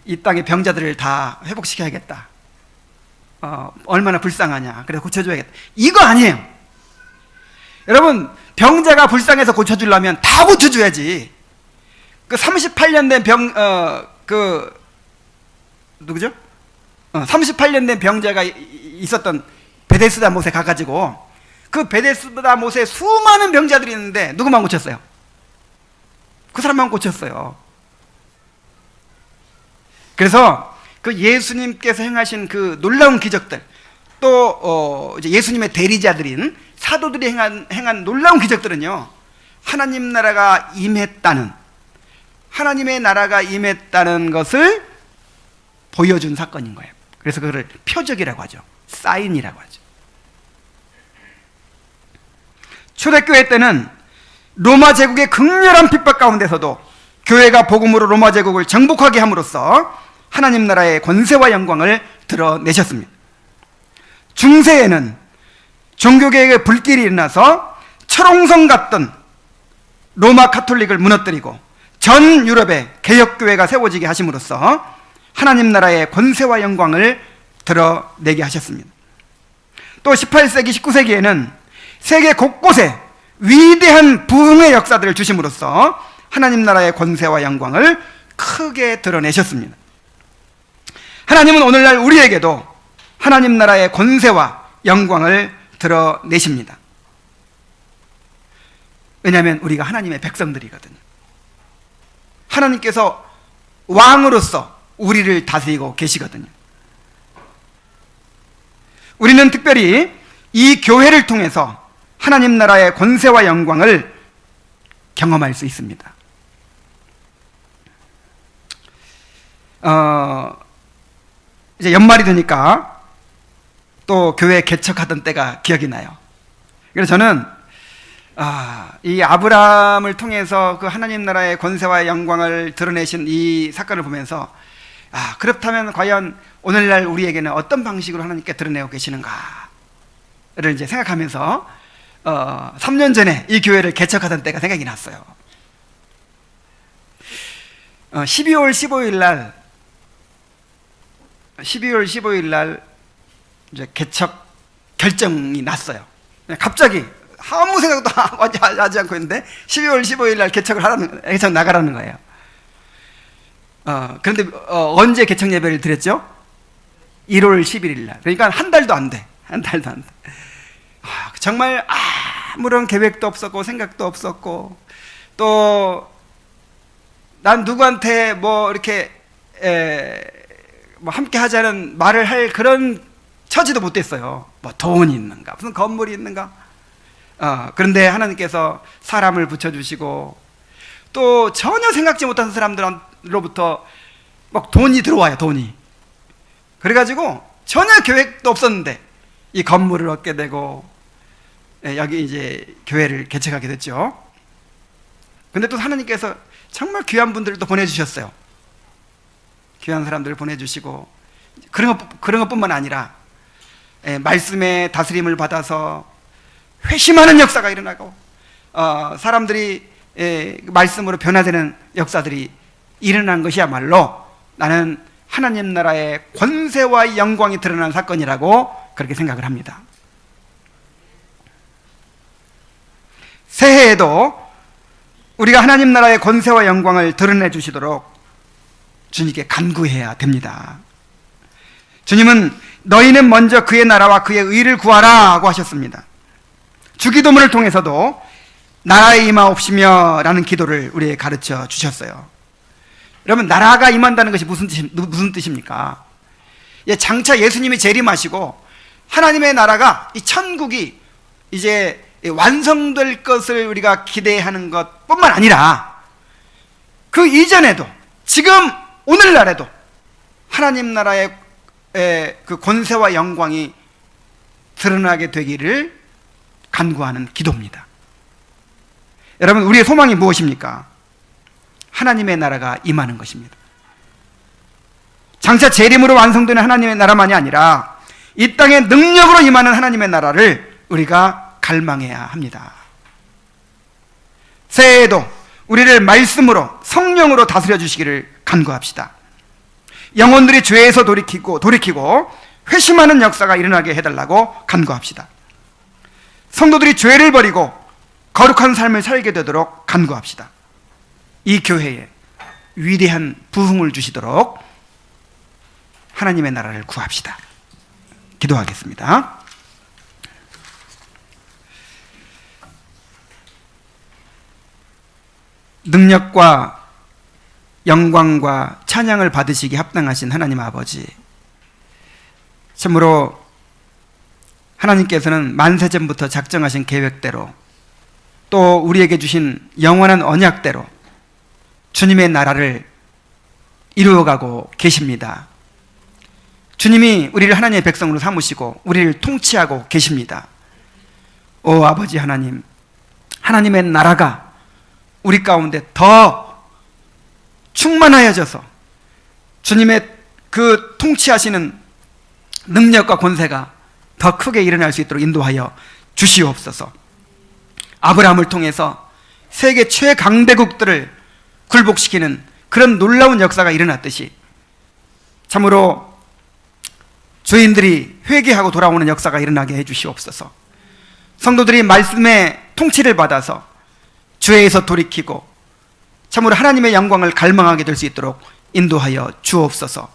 이 땅의 병자들을 다 회복시켜야겠다. 얼마나 불쌍하냐. 그래서 고쳐줘야겠다. 이거 아니에요. 여러분, 병자가 불쌍해서 고쳐주려면 다 고쳐줘야지. 그 38년 된 누구죠? 38년 된 병자가 있었던 베데스다 못에 가가지고 그 베데스다 못에 수많은 병자들이 있는데 누구만 고쳤어요? 그 사람만 고쳤어요. 그래서 그 예수님께서 행하신 그 놀라운 기적들, 또 이제 예수님의 대리자들인 사도들이 행한 놀라운 기적들은요, 하나님 나라가 임했다는, 하나님의 나라가 임했다는 것을 보여준 사건인 거예요. 그래서 그걸 표적이라고 하죠. 사인이라고 하죠. 초대교회 때는 로마 제국의 극렬한 핍박 가운데서도 교회가 복음으로 로마 제국을 정복하게 함으로써 하나님 나라의 권세와 영광을 드러내셨습니다. 중세에는 종교개혁의 불길이 일어나서 철옹성 같던 로마 카톨릭을 무너뜨리고 전 유럽에 개혁교회가 세워지게 하심으로써 하나님 나라의 권세와 영광을 드러내게 하셨습니다. 또 18세기, 19세기에는 세계 곳곳에 위대한 부흥의 역사들을 주심으로써 하나님 나라의 권세와 영광을 크게 드러내셨습니다. 하나님은 오늘날 우리에게도 하나님 나라의 권세와 영광을 드러내십니다. 왜냐하면 우리가 하나님의 백성들이거든요. 하나님께서 왕으로서 우리를 다스리고 계시거든요. 우리는 특별히 이 교회를 통해서 하나님 나라의 권세와 영광을 경험할 수 있습니다. 이제 연말이 되니까 또 교회 개척하던 때가 기억이 나요. 그래서 저는 이 아브라함을 통해서 그 하나님 나라의 권세와 영광을 드러내신 이 사건을 보면서 그렇다면 과연 오늘날 우리에게는 어떤 방식으로 하나님께 드러내고 계시는가를 이제 생각하면서 3년 전에 이 교회를 개척하던 때가 생각이 났어요. 12월 15일 날 이제 개척 결정이 났어요. 갑자기 아무 생각도 하지 않고 있는데 12월 15일 날 개척 나가라는 거예요. 그런데 언제 개척 예배를 드렸죠? 1월 11일 날. 그러니까 한 달도 안 돼. 정말 아무런 계획도 없었고 생각도 없었고, 또 난 누구한테 뭐 이렇게 뭐 함께 하자는 말을 할 그런 처지도 못 됐어요. 뭐 돈이 있는가, 무슨 건물이 있는가. 그런데 하나님께서 사람을 붙여주시고, 또 전혀 생각지 못한 사람들로부터 막 돈이 들어와요. 돈이. 그래가지고 전혀 계획도 없었는데 이 건물을 얻게 되고, 여기 이제 교회를 개척하게 됐죠. 근데 또 하나님께서 정말 귀한 분들을 또 보내주셨어요. 귀한 사람들을 보내주시고, 그런 것뿐만 아니라 말씀의 다스림을 받아서 회심하는 역사가 일어나고, 사람들이 말씀으로 변화되는 역사들이 일어난 것이야말로 나는 하나님 나라의 권세와 영광이 드러난 사건이라고 그렇게 생각을 합니다. 새해에도 우리가 하나님 나라의 권세와 영광을 드러내 주시도록 주님께 간구해야 됩니다. 주님은 너희는 먼저 그의 나라와 그의 의를 구하라 하고 하셨습니다. 주기도문을 통해서도 나라에 임하옵시며 라는 기도를 우리에게 가르쳐 주셨어요. 여러분, 나라가 임한다는 것이 무슨 뜻입니까? 장차 예수님이 재림하시고 하나님의 나라가, 이 천국이 이제 완성될 것을 우리가 기대하는 것뿐만 아니라 그 이전에도, 지금 오늘날에도 하나님 나라의 그 권세와 영광이 드러나게 되기를 간구하는 기도입니다. 여러분, 우리의 소망이 무엇입니까? 하나님의 나라가 임하는 것입니다. 장차 재림으로 완성되는 하나님의 나라만이 아니라 이 땅에 능력으로 임하는 하나님의 나라를 우리가 갈망해야 합니다. 새해에도 우리를 말씀으로, 성령으로 다스려 주시기를 간구합시다. 영혼들이 죄에서 돌이키고 회심하는 역사가 일어나게 해달라고 간구합시다. 성도들이 죄를 버리고 거룩한 삶을 살게 되도록 간구합시다. 이 교회에 위대한 부흥을 주시도록 하나님의 나라를 구합시다. 기도하겠습니다. 능력과 영광과 찬양을 받으시기 합당하신 하나님 아버지, 참으로 하나님께서는 만세전부터 작정하신 계획대로 또 우리에게 주신 영원한 언약대로 주님의 나라를 이루어가고 계십니다. 주님이 우리를 하나님의 백성으로 삼으시고 우리를 통치하고 계십니다. 오 아버지 하나님, 하나님의 나라가 우리 가운데 더 충만하여져서 주님의 그 통치하시는 능력과 권세가 더 크게 일어날 수 있도록 인도하여 주시옵소서. 아브라함을 통해서 세계 최강대국들을 굴복시키는 그런 놀라운 역사가 일어났듯이 참으로 죄인들이 회개하고 돌아오는 역사가 일어나게 해주시옵소서. 성도들이 말씀의 통치를 받아서 죄에서 돌이키고 참으로 하나님의 영광을 갈망하게 될 수 있도록 인도하여 주옵소서.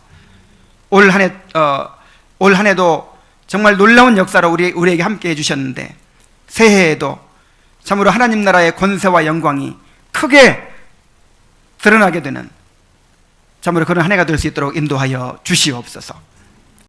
올 한 해도 정말 놀라운 역사로 우리에게 함께 해주셨는데 새해에도 참으로 하나님 나라의 권세와 영광이 크게 드러나게 되는 참으로 그런 한 해가 될 수 있도록 인도하여 주시옵소서.